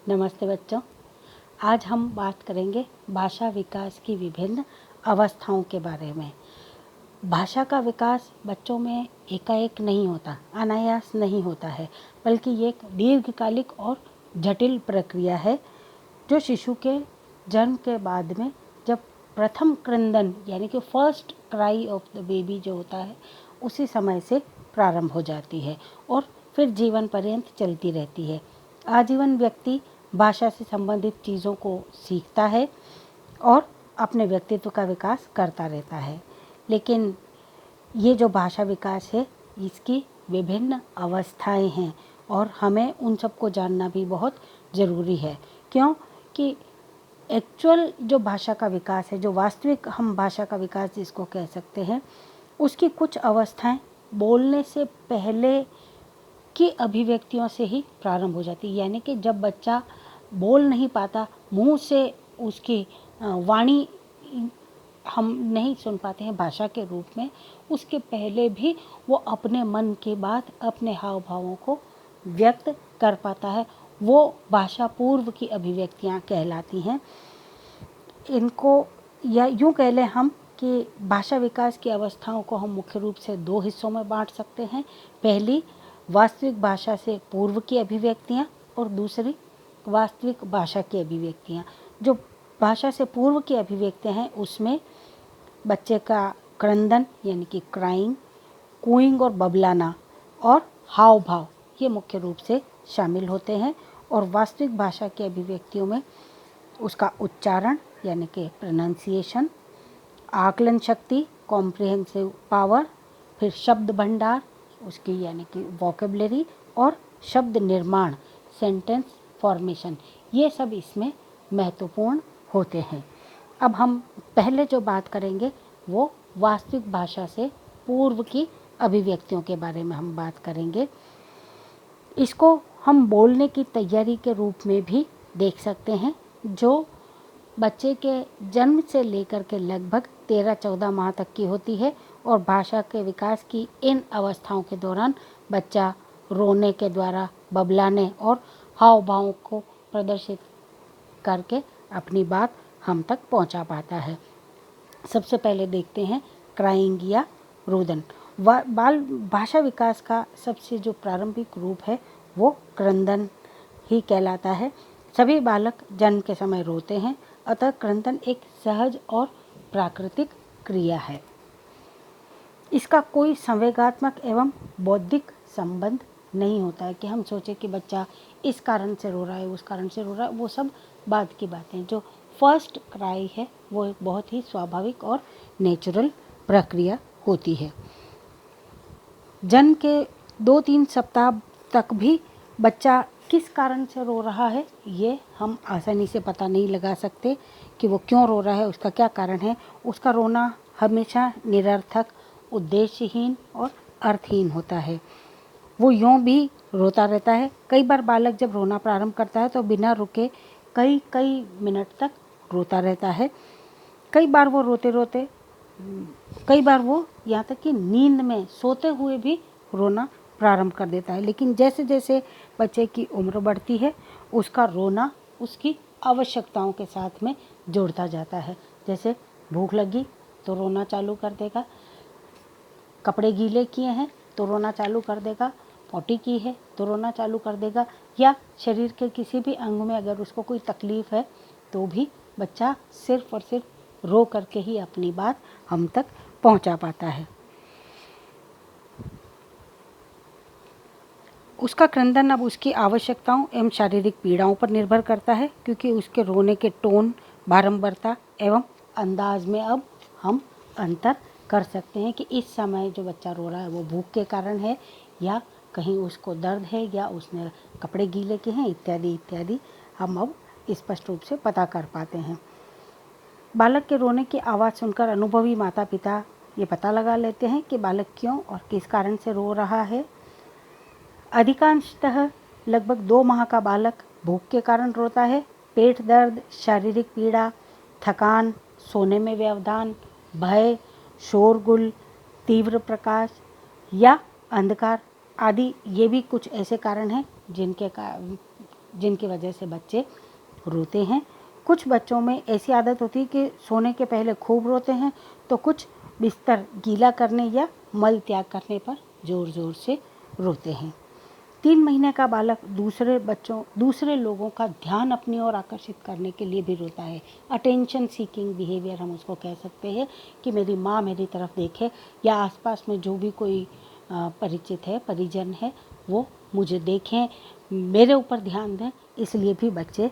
नमस्ते बच्चों। आज हम बात करेंगे भाषा विकास की विभिन्न अवस्थाओं के बारे में। भाषा का विकास बच्चों में एकाएक नहीं होता, अनायास नहीं होता है, बल्कि ये एक दीर्घकालिक और जटिल प्रक्रिया है जो शिशु के जन्म के बाद में जब प्रथम क्रंदन यानी कि first cry of the baby जो होता है उसी समय से प्रारंभ हो जाती है और फिर जीवन पर्यंत चलती रहती है। आजीवन व्यक्ति भाषा से संबंधित चीज़ों को सीखता है और अपने व्यक्तित्व का विकास करता रहता है। लेकिन ये जो भाषा विकास है इसकी विभिन्न अवस्थाएं हैं और हमें उन सबको जानना भी बहुत ज़रूरी है। क्यों कि एक्चुअल जो भाषा का विकास है, जो वास्तविक हम भाषा का विकास जिसको कह सकते हैं, उसकी कुछ अवस्थाएं बोलने से पहले की अभिव्यक्तियों से ही प्रारंभ हो जाती है। यानी कि जब बच्चा बोल नहीं पाता, मुंह से उसकी वाणी हम नहीं सुन पाते हैं भाषा के रूप में, उसके पहले भी वो अपने मन की बात, अपने हाव भावों को व्यक्त कर पाता है। वो भाषा पूर्व की अभिव्यक्तियाँ कहलाती हैं। इनको या यूँ कह लें हम कि भाषा विकास की अवस्थाओं को हम मुख्य रूप से दो हिस्सों में बांट सकते हैं। पहली वास्तविक भाषा से पूर्व की अभिव्यक्तियाँ और दूसरी वास्तविक भाषा की अभिव्यक्तियाँ। जो भाषा से पूर्व की अभिव्यक्तियाँ हैं उसमें बच्चे का क्रंदन यानी कि क्राइंग, कूइंग और बबलाना और हाव भाव ये मुख्य रूप से शामिल होते हैं। और वास्तविक भाषा की अभिव्यक्तियों में उसका उच्चारण यानी कि प्रोनाउंसिएशन, आकलन शक्ति कॉम्प्रिहेंसिव पावर, फिर शब्द भंडार उसकी यानी कि वोकेबलरी और शब्द निर्माण सेंटेंस फॉर्मेशन, ये सब इसमें महत्वपूर्ण होते हैं। अब हम पहले जो बात करेंगे वो वास्तविक भाषा से पूर्व की अभिव्यक्तियों के बारे में हम बात करेंगे। इसको हम बोलने की तैयारी के रूप में भी देख सकते हैं, जो बच्चे के जन्म से लेकर के लगभग 13-14 माह तक की होती है। और भाषा के विकास की इन अवस्थाओं के दौरान बच्चा रोने के द्वारा, बबलाने और हाव भावों को प्रदर्शित करके अपनी बात हम तक पहुंचा पाता है। सबसे पहले देखते हैं क्राइंग या रोदन। बाल भाषा विकास का सबसे जो प्रारंभिक रूप है वो क्रंदन ही कहलाता है। सभी बालक जन्म के समय रोते हैं, अतः क्रंदन एक सहज और प्राकृतिक क्रिया है। इसका कोई संवेगात्मक एवं बौद्धिक संबंध नहीं होता है कि हम सोचें कि बच्चा इस कारण से रो रहा है, उस कारण से रो रहा है। वो सब बाद की बातें। जो फर्स्ट क्राई है वो एक बहुत ही स्वाभाविक और नेचुरल प्रक्रिया होती है। जन्म के 2-3 सप्ताह तक भी बच्चा किस कारण से रो रहा है ये हम आसानी से पता नहीं लगा सकते कि वो क्यों रो रहा है, उसका क्या कारण है। उसका रोना हमेशा निरर्थक, उद्देश्यहीन और अर्थहीन होता है। वो यूँ भी रोता रहता है। कई बार बालक जब रोना प्रारंभ करता है तो बिना रुके कई मिनट तक रोता रहता है। कई बार वो रोते रोते कई बार वो यहाँ तक कि नींद में सोते हुए भी रोना प्रारंभ कर देता है। लेकिन जैसे जैसे बच्चे की उम्र बढ़ती है उसका रोना उसकी आवश्यकताओं के साथ में जुड़ता जाता है। जैसे भूख लगी तो रोना चालू कर देगा, कपड़े गीले किए हैं तो रोना चालू कर देगा, पॉटी की है तो रोना चालू कर देगा, या शरीर के किसी भी अंग में अगर उसको कोई तकलीफ़ है तो भी बच्चा सिर्फ और सिर्फ रो करके ही अपनी बात हम तक पहुंचा पाता है। उसका क्रंदन अब उसकी आवश्यकताओं एवं शारीरिक पीड़ाओं पर निर्भर करता है, क्योंकि उसके रोने के टोन, बारंबारता एवं अंदाज में अब हम अंतर कर सकते हैं कि इस समय जो बच्चा रो रहा है वो भूख के कारण है या कहीं उसको दर्द है या उसने कपड़े गीले किए हैं इत्यादि इत्यादि हम अब स्पष्ट रूप से पता कर पाते हैं। बालक के रोने की आवाज़ सुनकर अनुभवी माता पिता ये पता लगा लेते हैं कि बालक क्यों और किस कारण से रो रहा है। अधिकांशतः लगभग 2 माह का बालक भूख के कारण रोता है। पेट दर्द, शारीरिक पीड़ा, थकान, सोने में व्यवधान, भय, शोरगुल, तीव्र प्रकाश या अंधकार आदि ये भी कुछ ऐसे कारण हैं जिनकी वजह से बच्चे रोते हैं। कुछ बच्चों में ऐसी आदत होती है कि सोने के पहले खूब रोते हैं, तो कुछ बिस्तर गीला करने या मल त्याग करने पर ज़ोर ज़ोर से रोते हैं। 3 महीने का बालक दूसरे लोगों का ध्यान अपनी ओर आकर्षित करने के लिए भी रोता है। अटेंशन सीकिंग बिहेवियर हम उसको कह सकते हैं, कि मेरी माँ मेरी तरफ देखे या आसपास में जो भी कोई परिचित है, परिजन है, वो मुझे देखें, मेरे ऊपर ध्यान दें। इसलिए भी बच्चे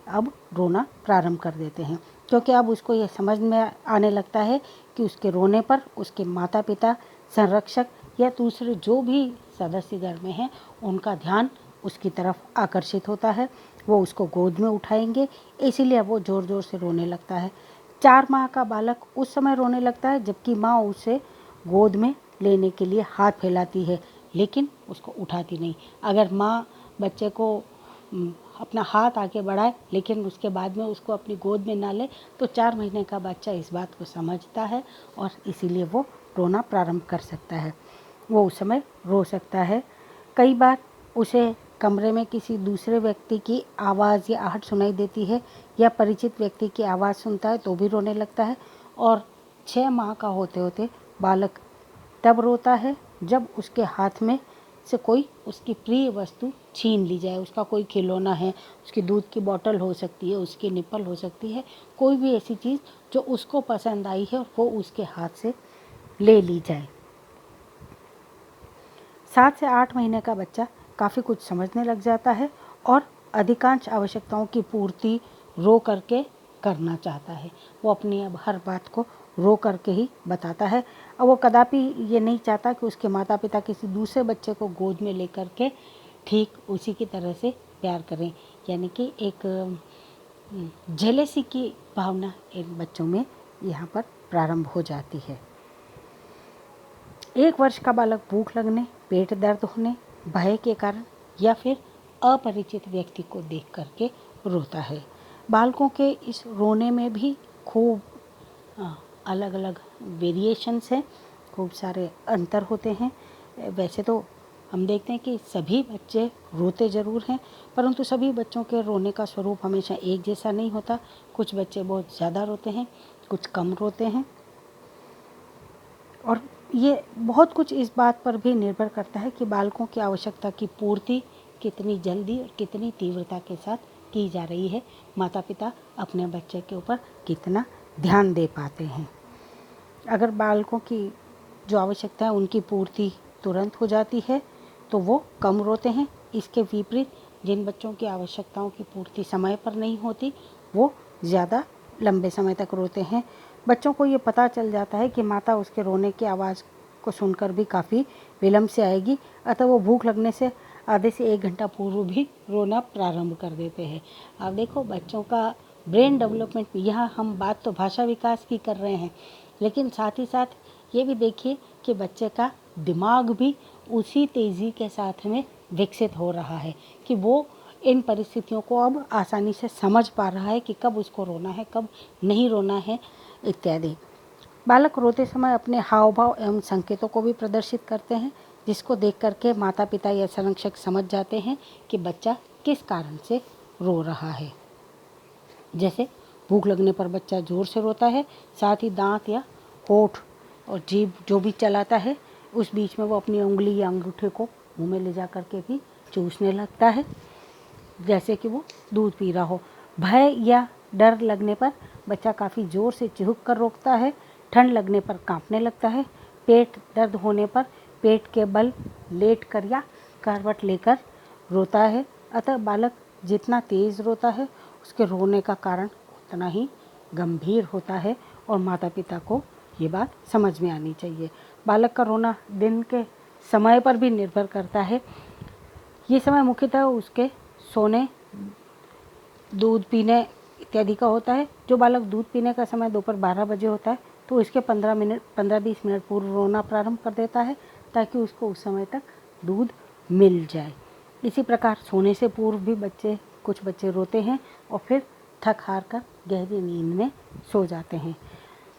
अब रोना प्रारंभ कर देते हैं, क्योंकि अब उसको ये समझ में आने लगता है कि उसके रोने पर उसके माता पिता, संरक्षक या दूसरे जो भी सदस्य घर में हैं, उनका ध्यान उसकी तरफ आकर्षित होता है। वो उसको गोद में उठाएंगे, इसीलिए वो ज़ोर ज़ोर से रोने लगता है। 4 माह का बालक उस समय रोने लगता है जबकि माँ उसे गोद में लेने के लिए हाथ फैलाती है, लेकिन उसको उठाती नहीं। अगर माँ बच्चे को अपना हाथ आगे बढ़ाए लेकिन उसके बाद में उसको अपनी गोद में ना ले, तो 4 महीने का बच्चा इस बात को समझता है और इसीलिए वो रोना प्रारंभ कर सकता है। वो उस समय रो सकता है। कई बार उसे कमरे में किसी दूसरे व्यक्ति की आवाज़ या आहट सुनाई देती है या परिचित व्यक्ति की आवाज़ सुनता है तो भी रोने लगता है। और 6 माह का होते होते बालक तब रोता है जब उसके हाथ में से कोई उसकी प्रिय वस्तु छीन ली जाए। उसका कोई खिलौना है, उसकी दूध की बोतल हो सकती है, उसकी निप्पल हो सकती है, कोई भी ऐसी चीज़ जो उसको पसंद आई है वो उसके हाथ से ले ली जाए। 7 से 8 महीने का बच्चा काफ़ी कुछ समझने लग जाता है और अधिकांश आवश्यकताओं की पूर्ति रो करके करना चाहता है। वो अपनी अब हर बात को रो करके ही बताता है और वो कदापि ये नहीं चाहता कि उसके माता पिता किसी दूसरे बच्चे को गोद में लेकर के ठीक उसी की तरह से प्यार करें। यानी कि एक जेलेसी की भावना इन बच्चों में यहाँ पर प्रारंभ हो जाती है। 1 वर्ष का बालक भूख लगने, पेट दर्द होने, भय के कारण या फिर अपरिचित व्यक्ति को देख करके रोता है। बालकों के इस रोने में भी खूब अलग अलग वेरिएशंस हैं, खूब सारे अंतर होते हैं। वैसे तो हम देखते हैं कि सभी बच्चे रोते ज़रूर हैं, परंतु सभी बच्चों के रोने का स्वरूप हमेशा एक जैसा नहीं होता। कुछ बच्चे बहुत ज़्यादा रोते हैं, कुछ कम रोते हैं, और ये बहुत कुछ इस बात पर भी निर्भर करता है कि बालकों की आवश्यकता की पूर्ति कितनी जल्दी और कितनी तीव्रता के साथ की जा रही है। माता पिता अपने बच्चे के ऊपर कितना ध्यान दे पाते हैं। अगर बालकों की जो आवश्यकता है उनकी पूर्ति तुरंत हो जाती है तो वो कम रोते हैं। इसके विपरीत जिन बच्चों की आवश्यकताओं की पूर्ति समय पर नहीं होती वो ज़्यादा लंबे समय तक रोते हैं। बच्चों को ये पता चल जाता है कि माता उसके रोने की आवाज़ को सुनकर भी काफ़ी विलम्ब से आएगी, अतः वो भूख लगने से आधे से 1 घंटा पूर्व भी रोना प्रारंभ कर देते हैं। आप देखो बच्चों का ब्रेन डेवलपमेंट, यहाँ हम बात तो भाषा विकास की कर रहे हैं, लेकिन साथ ही साथ ये भी देखिए कि बच्चे का दिमाग भी उसी तेज़ी के साथ में विकसित हो रहा है कि वो इन परिस्थितियों को अब आसानी से समझ पा रहा है कि कब उसको रोना है, कब नहीं रोना है इत्यादि। बालक रोते समय अपने हाव भाव एवं संकेतों को भी प्रदर्शित करते हैं, जिसको देख करके माता पिता या संरक्षक समझ जाते हैं कि बच्चा किस कारण से रो रहा है। जैसे भूख लगने पर बच्चा ज़ोर से रोता है, साथ ही दांत या होठ और जीभ जो भी चलाता है उस बीच में वो अपनी उंगली या अंगूठे को मुंह में ले जा करके भी चूसने लगता है, जैसे कि वो दूध पी रहा हो। भय या डर लगने पर बच्चा काफ़ी ज़ोर से चिहुक कर रोकता है, ठंड लगने पर कांपने लगता है, पेट दर्द होने पर पेट के बल लेट कर या करवट लेकर रोता है। अतः बालक जितना तेज़ रोता है उसके रोने का कारण उतना ही गंभीर होता है और माता पिता को ये बात समझ में आनी चाहिए। बालक का रोना दिन के समय पर भी निर्भर करता है। ये समय मुख्यतः उसके सोने, दूध पीने इत्यादि का होता है। जो बालक दूध पीने का समय दोपहर 12 बजे होता है तो इसके 15-20 मिनट पूर्व रोना प्रारंभ कर देता है ताकि उसको उस समय तक दूध मिल जाए। इसी प्रकार सोने से पूर्व भी कुछ बच्चे रोते हैं और फिर थक हार कर गहरी नींद में सो जाते हैं।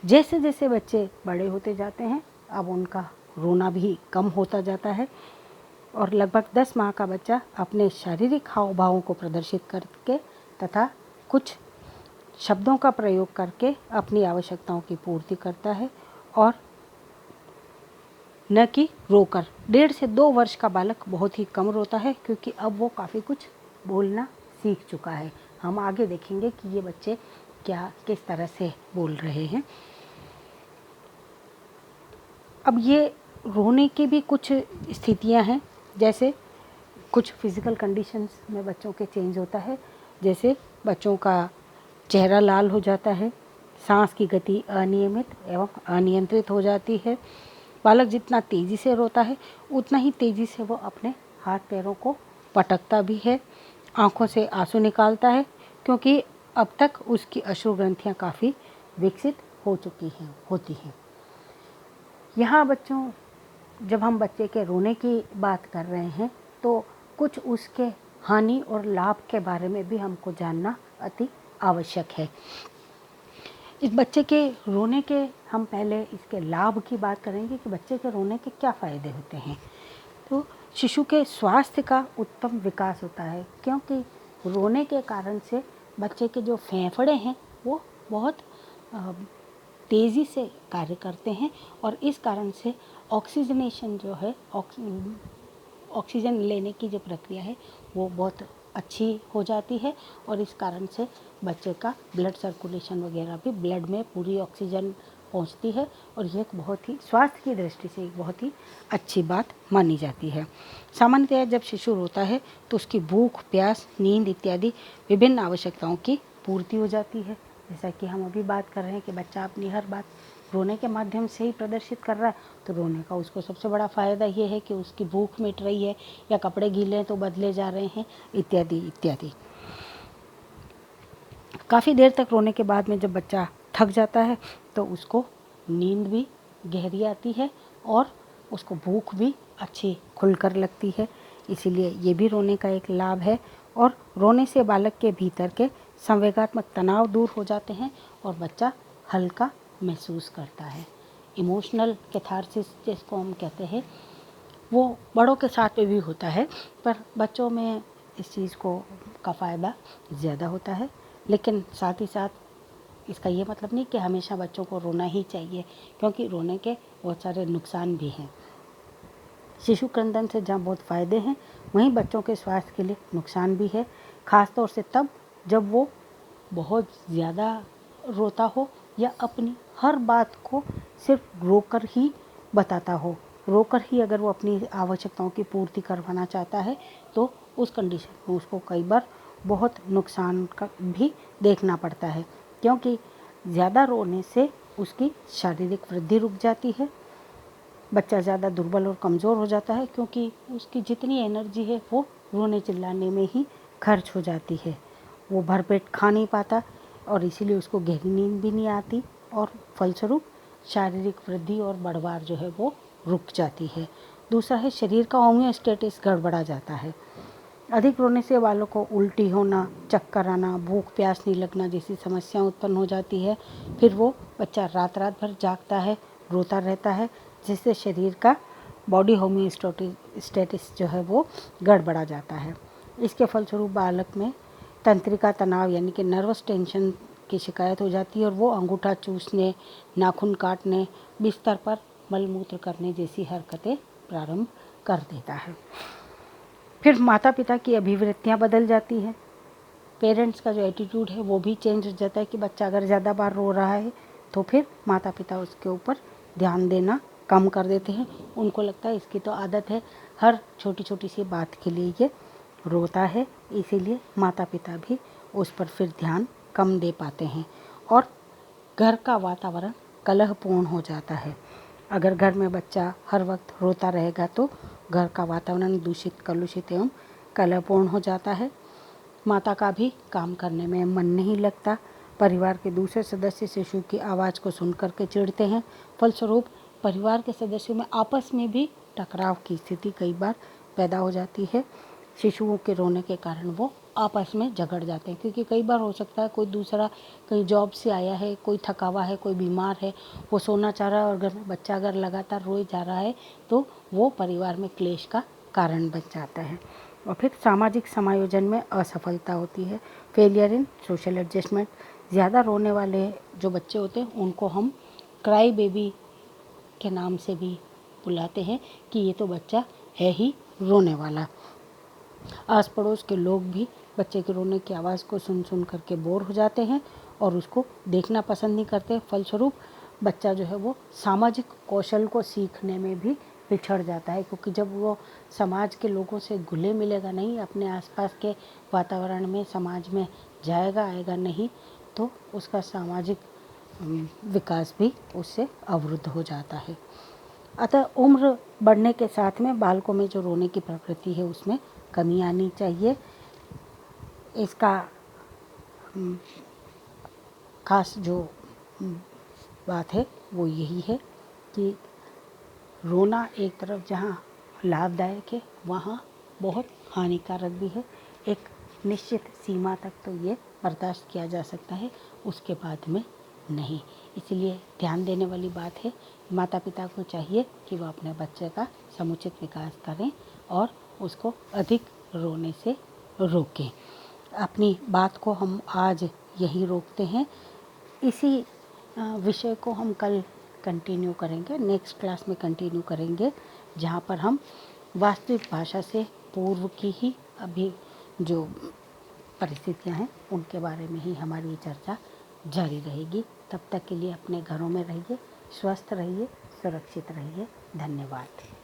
जैसे जैसे बच्चे बड़े होते जाते हैं अब उनका रोना भी कम होता जाता है। और लगभग 10 माह का बच्चा अपने शारीरिक हाव भावों को प्रदर्शित करके तथा कुछ शब्दों का प्रयोग करके अपनी आवश्यकताओं की पूर्ति करता है, और न कि रोकर। 1.5 से 2 वर्ष का बालक बहुत ही कम रोता है, क्योंकि अब वो काफ़ी कुछ बोलना सीख चुका है। हम आगे देखेंगे कि ये बच्चे किस तरह से बोल रहे हैं। अब ये रोने की भी कुछ स्थितियां हैं, जैसे कुछ फिज़िकल कंडीशंस में बच्चों के चेंज होता है, जैसे बच्चों का चेहरा लाल हो जाता है, सांस की गति अनियमित एवं अनियंत्रित हो जाती है। बालक जितना तेज़ी से रोता है उतना ही तेज़ी से वो अपने हाथ पैरों को पटकता भी है, आँखों से आंसू निकालता है, क्योंकि अब तक उसकी अश्रु ग्रंथियाँ काफ़ी विकसित होती हैं। यहाँ बच्चों, जब हम बच्चे के रोने की बात कर रहे हैं तो कुछ उसके हानि और लाभ के बारे में भी हमको जानना अति आवश्यक है। इस बच्चे के रोने के हम पहले इसके लाभ की बात करेंगे कि बच्चे के रोने के क्या फ़ायदे होते हैं। तो शिशु के स्वास्थ्य का उत्तम विकास होता है, क्योंकि रोने के कारण से बच्चे के जो फेफड़े हैं वो बहुत तेज़ी से कार्य करते हैं, और इस कारण से ऑक्सीजनेशन जो है, ऑक्सीजन लेने की जो प्रक्रिया है वो बहुत अच्छी हो जाती है, और इस कारण से बच्चे का ब्लड सर्कुलेशन वगैरह भी, ब्लड में पूरी ऑक्सीजन पहुंचती है, और ये एक बहुत ही स्वास्थ्य की दृष्टि से एक बहुत ही अच्छी बात मानी जाती है। सामान्यतः जब शिशु रोता है तो उसकी भूख, प्यास, नींद इत्यादि विभिन्न आवश्यकताओं की पूर्ति हो जाती है। जैसा कि हम अभी बात कर रहे हैं कि बच्चा अपनी हर बात रोने के माध्यम से ही प्रदर्शित कर रहा है, तो रोने का उसको सबसे बड़ा फ़ायदा ये है कि उसकी भूख मिट रही है, या कपड़े गीले हैं तो बदले जा रहे हैं, इत्यादि इत्यादि। काफ़ी देर तक रोने के बाद में जब बच्चा थक जाता है तो उसको नींद भी गहरी आती है, और उसको भूख भी अच्छी खुलकर लगती है। इसीलिए ये भी रोने का एक लाभ है, और रोने से बालक के भीतर के संवेगात्मक तनाव दूर हो जाते हैं और बच्चा हल्का महसूस करता है। इमोशनल कैथारसिस जिसको हम कहते हैं, वो बड़ों के साथ में भी होता है, पर बच्चों में इस चीज़ का फ़ायदा ज़्यादा होता है। लेकिन साथ ही साथ इसका ये मतलब नहीं कि हमेशा बच्चों को रोना ही चाहिए, क्योंकि रोने के बहुत सारे नुकसान भी हैं। शिशु क्रंदन से जहाँ बहुत फ़ायदे हैं, वहीं बच्चों के स्वास्थ्य के लिए नुकसान भी है, ख़ास तौर से तब जब वो बहुत ज़्यादा रोता हो, या अपनी हर बात को सिर्फ रोकर ही बताता हो। रोकर ही अगर वो अपनी आवश्यकताओं की पूर्ति करवाना चाहता है तो उस कंडीशन में उसको कई बार बहुत नुकसान का भी देखना पड़ता है, क्योंकि ज़्यादा रोने से उसकी शारीरिक वृद्धि रुक जाती है। बच्चा ज़्यादा दुर्बल और कमज़ोर हो जाता है, क्योंकि उसकी जितनी एनर्जी है वो रोने चिल्लाने में ही खर्च हो जाती है। वो भरपेट खा नहीं पाता, और इसीलिए उसको गहरी नींद भी नहीं आती, और फलस्वरूप शारीरिक वृद्धि और बढ़वार जो है वो रुक जाती है। दूसरा है, शरीर का होम्योस्टेटिस गड़बड़ा जाता है। अधिक रोने से बालों को उल्टी होना, चक्कर आना, भूख प्यास नहीं लगना जैसी समस्याएं उत्पन्न हो जाती है। फिर वो बच्चा रात रात भर जागता है, रोता रहता है, जिससे शरीर का बॉडी होम्योस्टेटिस जो है वो गड़बड़ा जाता है। इसके फलस्वरूप बालक में तंत्रिका तनाव यानी कि नर्वस टेंशन की शिकायत हो जाती है, और वो अंगूठा चूसने, नाखून काटने, बिस्तर पर मलमूत्र करने जैसी हरकतें प्रारंभ कर देता है। फिर माता पिता की अभिवृत्तियाँ बदल जाती हैं। पेरेंट्स का जो एटीट्यूड है वो भी चेंज हो जाता है कि बच्चा अगर ज़्यादा बार रो रहा है तो फिर माता पिता उसके ऊपर ध्यान देना कम कर देते हैं। उनको लगता है इसकी तो आदत है, हर छोटी छोटी सी बात के लिए ये रोता है, इसीलिए माता पिता भी उस पर फिर ध्यान कम दे पाते हैं, और घर का वातावरण कलहपूर्ण हो जाता है। अगर घर में बच्चा हर वक्त रोता रहेगा तो घर का वातावरण दूषित, कलुषित एवं कलहपूर्ण हो जाता है। माता का भी काम करने में मन नहीं लगता। परिवार के दूसरे सदस्य शिशु की आवाज़ को सुनकर के चिढ़ते हैं। फलस्वरूप परिवार के सदस्यों में आपस में भी टकराव की स्थिति कई बार पैदा हो जाती है। शिशुओं के रोने के कारण वो आपस में झगड़ जाते हैं, क्योंकि कई बार हो सकता है कोई दूसरा कहीं जॉब से आया है, कोई थका हुआ है, कोई बीमार है, वो सोना चाह रहा है, और घर में बच्चा अगर लगातार रोए जा रहा है तो वो परिवार में क्लेश का कारण बन जाता है। और फिर सामाजिक समायोजन में असफलता होती है, फेलियर इन सोशल एडजस्टमेंट। ज़्यादा रोने वाले जो बच्चे होते हैं उनको हम क्राई बेबी के नाम से भी बुलाते हैं कि ये तो बच्चा है ही रोने वाला। आस पड़ोस के लोग भी बच्चे के रोने की आवाज़ को सुन सुन करके बोर हो जाते हैं और उसको देखना पसंद नहीं करते। फलस्वरूप बच्चा जो है वो सामाजिक कौशल को सीखने में भी पिछड़ जाता है, क्योंकि जब वो समाज के लोगों से घुले मिलेगा नहीं, अपने आसपास के वातावरण में, समाज में जाएगा आएगा नहीं, तो उसका सामाजिक विकास भी उससे अवरुद्ध हो जाता है। अतः उम्र बढ़ने के साथ में बालकों में जो रोने की प्रवृत्ति है उसमें कमी आनी चाहिए। इसका खास जो बात है वो यही है कि रोना एक तरफ जहाँ लाभदायक है वहाँ बहुत हानिकारक भी है। एक निश्चित सीमा तक तो ये बर्दाश्त किया जा सकता है, उसके बाद में नहीं। इसलिए ध्यान देने वाली बात है, माता पिता को चाहिए कि वह अपने बच्चे का समुचित विकास करें और उसको अधिक रोने से रोकें। अपनी बात को हम आज यही रोकते हैं। इसी विषय को हम कल कंटिन्यू करेंगे, नेक्स्ट क्लास में कंटिन्यू करेंगे, जहाँ पर हम वास्तविक भाषा से पूर्व की ही अभी जो परिस्थितियाँ हैं उनके बारे में ही हमारी चर्चा जारी रहेगी। तब तक के लिए अपने घरों में रहिए, स्वस्थ रहिए, सुरक्षित रहिए। धन्यवाद।